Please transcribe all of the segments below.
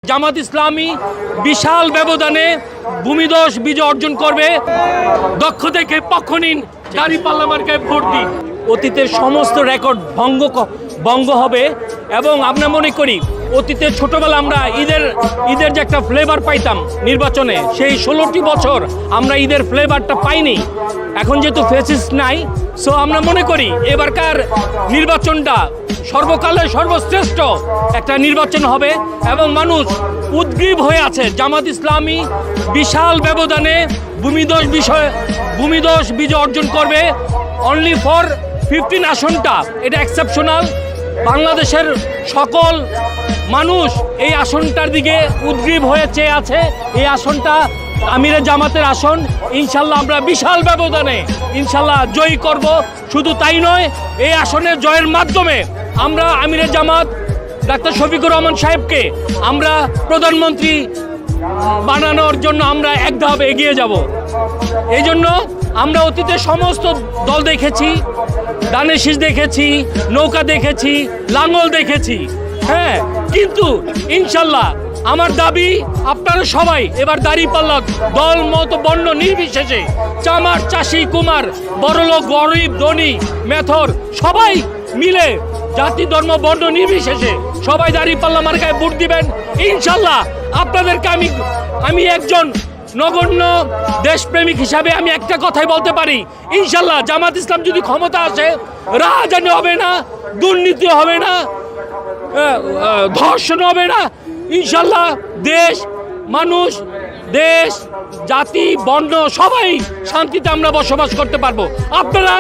জামাত ইসলামী বিশাল ব্যবধানে ভূমিধস বিজয় অর্জন করবে। দক্ষ দেখে পক্ষ নিন, দাঁড়িপাল্লা মার্কায় ভোট দিন। অতীতের সমস্ত রেকর্ড ভঙ্গ হবে এবং আমরা মনে করি অতীতে ছোটবেলা আমরা ঈদের যে একটা ফ্লেভার পাইতাম নির্বাচনে, সেই 16টি বছর আমরা ঈদের ফ্লেভারটা পাইনি। এখন যেহেতু ফেসিস্ট নাই, সো আমরা মনে করি এবারকার নির্বাচনটা সর্বকালের সর্বশ্রেষ্ঠ একটা নির্বাচন হবে এবং মানুষ উদ্গ্রীব হয়ে আছে। জামাত ইসলামী বিশাল ব্যবধানে ভূমিধস বিজয় অর্জন করবে। অনলি ফর 15 আসনটা, এটা এক্সেপশনাল। বাংলাদেশের সকল মানুষ এই আসনটার দিকে উদ্গ্রীব হয়ে চেয়ে আছে। এই আসনটা আমিরে জামাতের আসন। ইনশাল্লাহ আমরা বিশাল ব্যবধানে ইনশাল্লাহ জয়ী করব। শুধু তাই নয়, এই আসনের জয়ের মাধ্যমে আমরা আমিরে জামাত ডাক্তার শফিকুর রহমান সাহেবকে আমরা প্রধানমন্ত্রী বানানোর জন্য আমরা এক ধাপ এগিয়ে যাব। এই জন্য আমরা অতীতে সমস্ত দল দেখেছি, ধানের শীষ দেখেছি, নৌকা দেখেছি, লাঙ্গল দেখেছি, হ্যাঁ, কিন্তু ইনশাল্লাহ আমার দাবি আপনারা সবাই এবার দাঁড়িপাল্লা দল মত বর্ণ নির্বিশেষে, চামার চাষি কুমার, বড়লোক গরিব ধনী মেথর সবাই মিলে, জাতি ধর্ম বর্ণ নির্বিশেষে সবাই দাঁড়িপাল্লা মার্কায় ভোট দিবেন। ইনশাল্লাহ আপনাদেরকে আমি একজন নগণ্য দেশপ্রেমিক হিসাবে আমি একটা কথাই বলতে পারি, ইনশাল্লাহ জামাত ইসলাম যদি ক্ষমতা আসে, রাজনীতি হবে না, দুর্নীতি হবে না, ধর্ষণ হবে না। ইনশাল্লাহ দেশ, মানুষ, দেশ, জাতি, বর্ণ সবাই শান্তিতে আমরা বসবাস করতে পারবো। আপনারা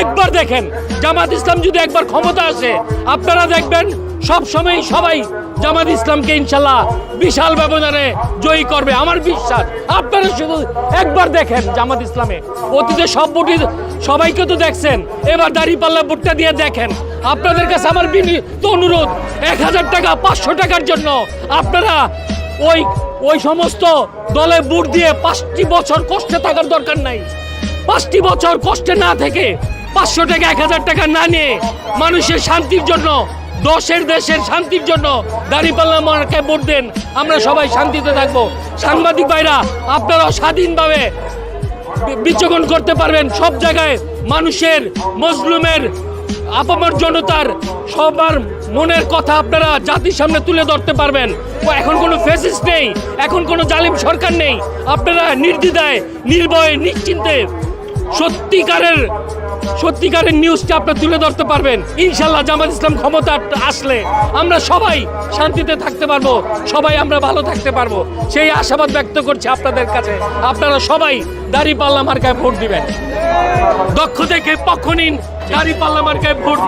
একবার দেখেন, জামাত ইসলাম যদি একবার ক্ষমতা আসে, আপনারা দেখবেন সব সময় সবাই জামাত ইসলামকে ইনশাল্লাহ বিশাল ব্যবধানে জয়ী করবে, আমার বিশ্বাস। আপনারা শুধু একবার দেখেন জামাত ইসলামে অতীতে সব ভোটই সবাইকে তো দেখছেন, এবার দাঁড়িপাল্লা ভোটটা দিয়ে দেখেন। আপনাদের কাছে আমার বিনীত অনুরোধ, 1000 টাকা 500 টাকার জন্য আপনারা ওই সমস্ত দলে ভোট দিয়ে 5টি বছর কষ্টে থাকার দরকার নাই। 5টি বছর কষ্টে না থেকে 500 টাকা 1000 টাকা না নিয়ে মানুষের শান্তির জন্য, দেশের শান্তির জন্য দাঁড়িপাল্লা মার্কায় ভোট দেন। আমরা সবাই শান্তিতে থাকবো। সাংবাদিক ভাইরা আপনারাও স্বাধীনভাবে বিচক্ষণ করতে পারবেন সব জায়গায়। মানুষের, মজলুমের, আপামর জনতার সবার মনের কথা আপনারা জাতির সামনে তুলে ধরতে পারবেন। এখন কোনো ফ্যাসিস্ট নেই, এখন কোনো জালিম সরকার নেই। আপনারা নির্দ্বিধায়, নির্ভয়ে, নিশ্চিন্তে সত্যিকারের নিউজটা আপনারা তুলে ধরতে পারবেন। ইনশাল্লাহ জামাত ইসলাম ক্ষমতা আসলে আমরা সবাই শান্তিতে থাকতে পারবো, সবাই আমরা ভালো থাকতে পারবো, সেই আশাবাদ ব্যক্ত করছি আপনাদের কাছে। আপনারা সবাই দাঁড়িপাল্লা মার্কায় ভোট দিবেন। দক্ষ দেখে পক্ষ নিন, দাঁড়িপাল্লা মার্কায় ভোট।